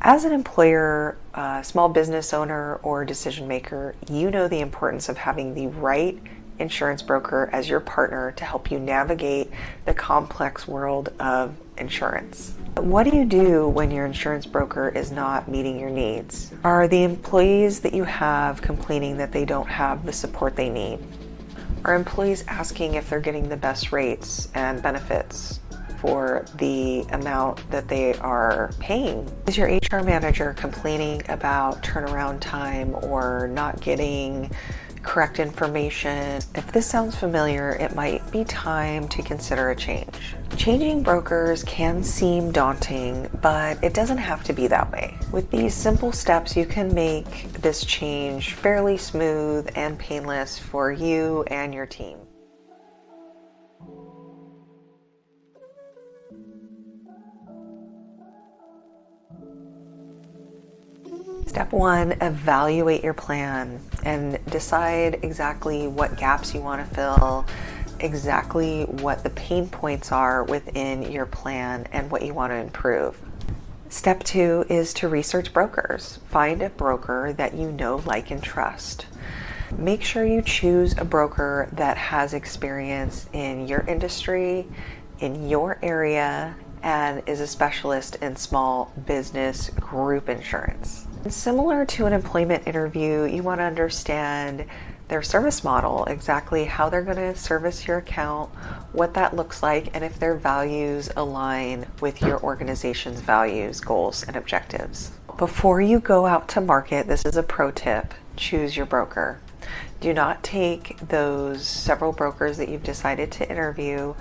As an employer, small business owner, or decision maker, you know the importance of having the right insurance broker as your partner to help you navigate the complex world of insurance. What do you do when your insurance broker is not meeting your needs? Are the employees that you have complaining that they don't have the support they need? Are employees asking if they're getting the best rates and benefits for the amount that they are paying? Is your HR manager complaining about turnaround time or not getting correct information? If this sounds familiar, it might be time to consider a change. Changing brokers can seem daunting, but it doesn't have to be that way. With these simple steps, you can make this change fairly smooth and painless for you and your team. Step 1, evaluate your plan and decide exactly what gaps you want to fill, exactly what the pain points are within your plan and what you want to improve. Step 2 is to research brokers. Find a broker that you know, like, and trust. Make sure you choose a broker that has experience in your industry, in your area, and is a specialist in small business group insurance. Similar to an employment interview, you want to understand their service model, exactly how they're going to service your account, what that looks like, and if their values align with your organization's values, goals, and objectives. Before you go out to market, this is a pro tip: choose your broker. Do not take those several brokers that you've decided to interview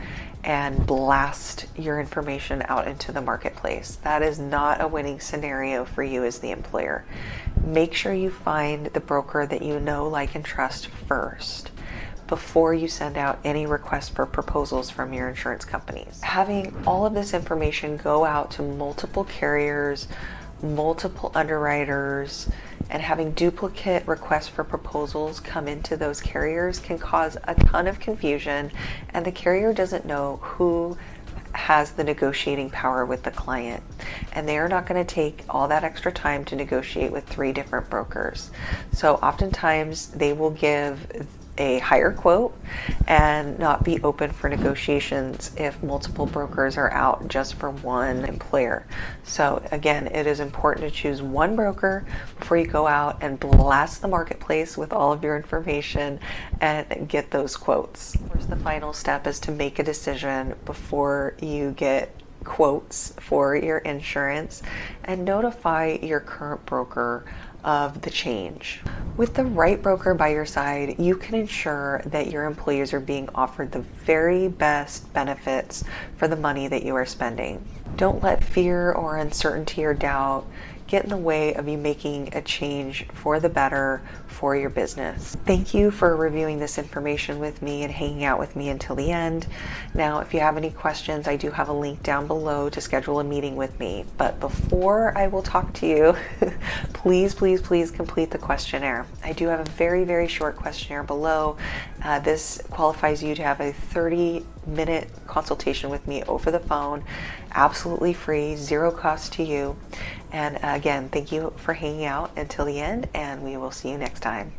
and blast your information out into the marketplace. That is not a winning scenario for you as the employer. Make sure you find the broker that you know, like, and trust first before you send out any requests for proposals from your insurance companies. Having all of this information go out to multiple carriers, multiple underwriters, and having duplicate requests for proposals come into those carriers can cause a ton of confusion, and the carrier doesn't know who has the negotiating power with the client, and they are not going to take all that extra time to negotiate with 3 different brokers. So oftentimes they will give a higher quote and not be open for negotiations if multiple brokers are out just for one employer. So again, it is important to choose one broker before you go out and blast the marketplace with all of your information and get those quotes. Of course, the final step is to make a decision before you get quotes for your insurance and notify your current broker of the change. With the right broker by your side, you can ensure that your employees are being offered the very best benefits for the money that you are spending. Don't let fear or uncertainty or doubt get in the way of you making a change for the better for your business. Thank you for reviewing this information with me and hanging out with me until the end. Now, if you have any questions, I do have a link down below to schedule a meeting with me. But before I will talk to you, please complete the questionnaire. I do have a very, very short questionnaire below. This qualifies you to have a 30-minute consultation with me over the phone, absolutely free, zero cost to you. And again, thank you for hanging out until the end, and we will see you next time.